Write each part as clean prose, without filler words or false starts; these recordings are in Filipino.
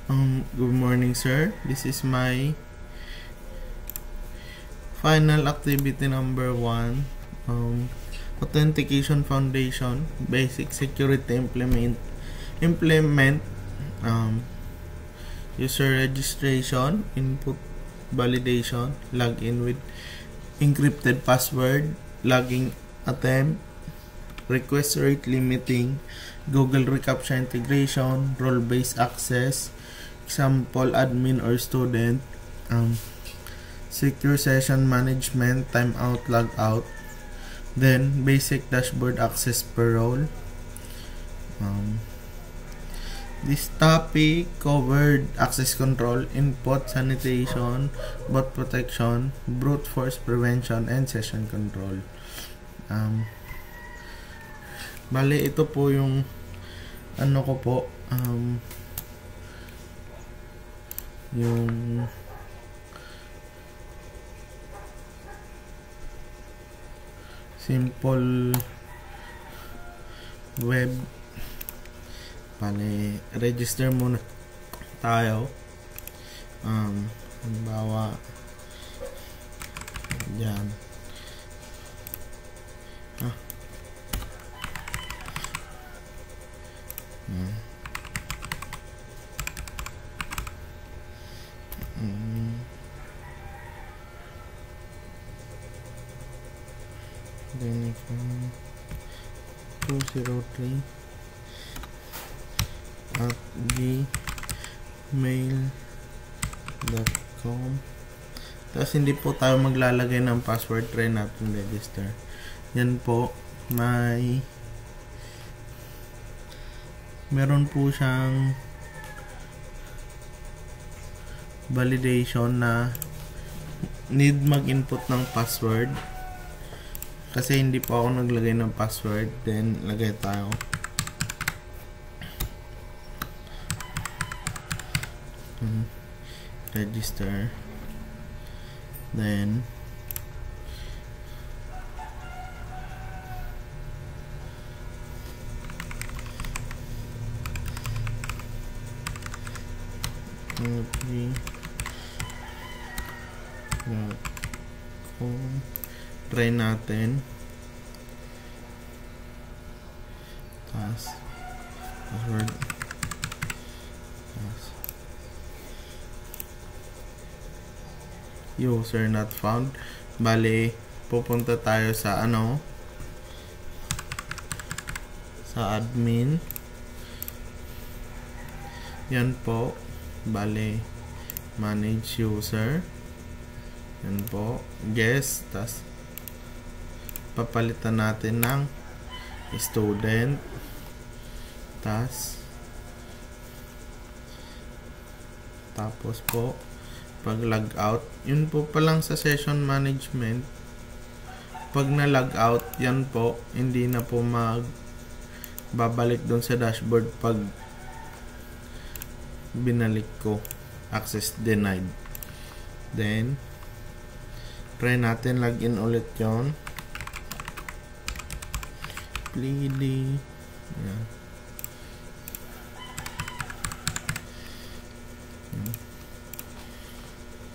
Good morning, sir. This is my final activity number 1. Authentication Foundation, Basic Security Implement, user registration, input validation, login with encrypted password, logging attempt, request rate limiting, Google reCAPTCHA integration, role-based access, example admin or student, secure session management, timeout, logout, then basic dashboard access per role. This topic covered access control, input sanitation, bot protection, brute force prevention, and session control. Bale, ito po yung ano ko po, yung simple web. Bale, register muna tayo. Halimbawa, yan. Then 203 at gmail.com. Tapos hindi po tayo maglalagay ng password. Try natin register. Yan po, meron po siyang validation na need mag-input ng password. Kasi hindi po ako naglagay ng password. Then lagay tayo. Register. Then try natin. Tapos password. User not found. Bale, pupunta tayo sa sa admin. Yan po. Bale, manage user. Yan po. Yes. Tas papalitan natin ng student. Tapos po pag log out, yun po palang sa session management. Pag na log out, yan po hindi na po babalik doon sa dashboard pag binalik ko. Access denied. Then try natin login ulit yon. Pleading. Yan.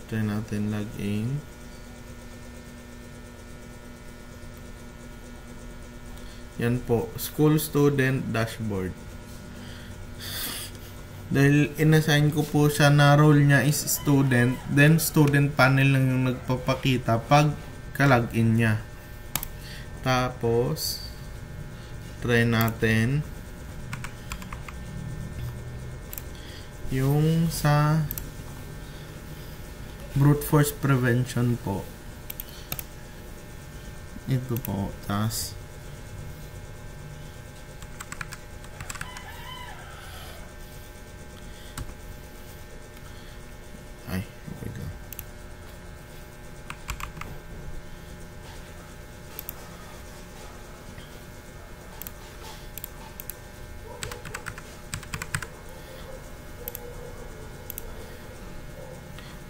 Try natin login. Yan po, school student dashboard. Dahil inassign ko po siya na role niya is student, then student panel lang yung nagpapakita pag ka-login niya. Tapos try natin yung sa brute force prevention po. Ito po. Tas wait lang.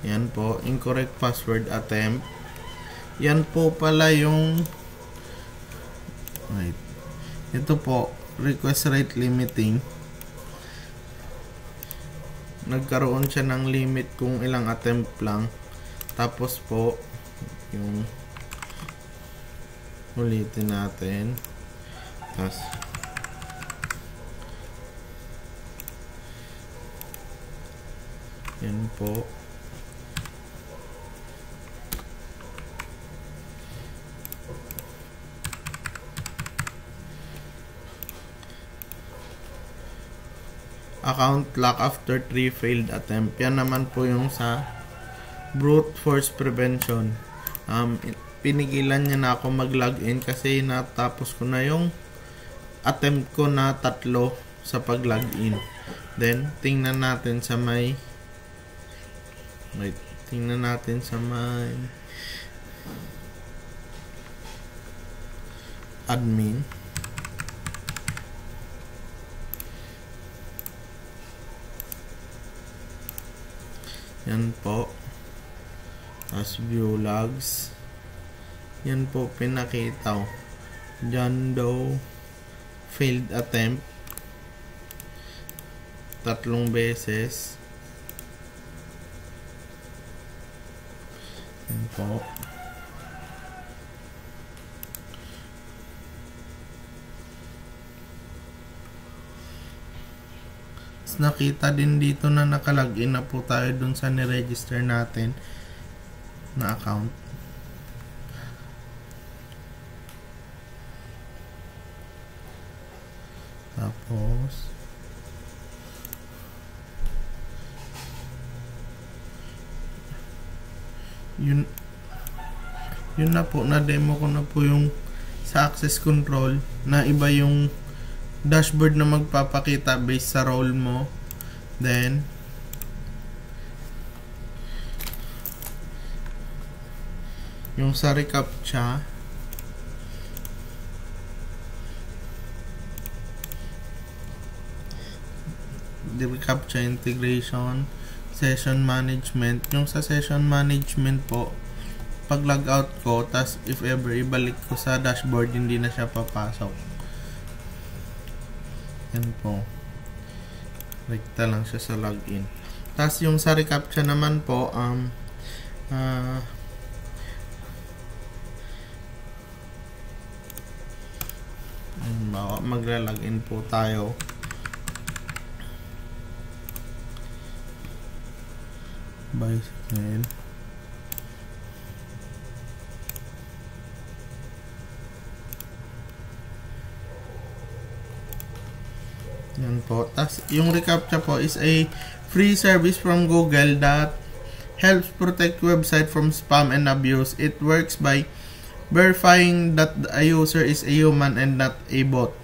Yan po, incorrect password attempt. Yan po pala yung ito po, request rate limiting. nagkaroon siya ng limit kung ilang attempt lang. Tapos po, yung ulitin natin. Tapos, yan po. Account lock after 3 failed attempt. Yan naman po yung sa brute force prevention. Pinigilan niya na ako mag-login kasi natapos ko na yung attempt ko na 3 sa pag-login. Then, tingnan natin sa may admin. Yan po. As view logs. Yan po pinakita. John Doe failed attempt 3 beses. Yan po. Nakita din dito na nakalagin na po tayo dun sa niregister natin na account. Tapos yun na po, na demo ko na po yung sa access control na iba yung dashboard na magpapakita based sa role mo. Then yung sa reCAPTCHA, the reCAPTCHA integration, session management. Yung sa session management po, pag log out ko, tas if ever ibalik ko sa dashboard, hindi na siya papasok. Yan po. Rekta lang siya sa login. Tapos yung sa reCAPTCHA naman po, magla-login po tayo. Bicycle. Yan po. Tas yung reCAPTCHA po is a free service from Google that helps protect website from spam and abuse. It works by verifying that a user is a human and not a bot.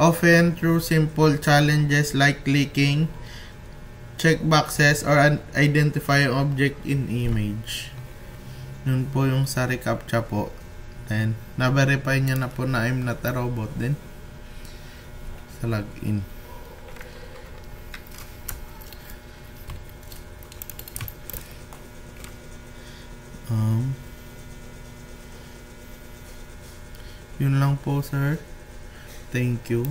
Often through simple challenges like clicking checkboxes or identify object in image. Yun po yung sa reCAPTCHA po. Then, na-verify niya na po na I'm not a robot din. Sa login. Yun lang po, sir. Thank you.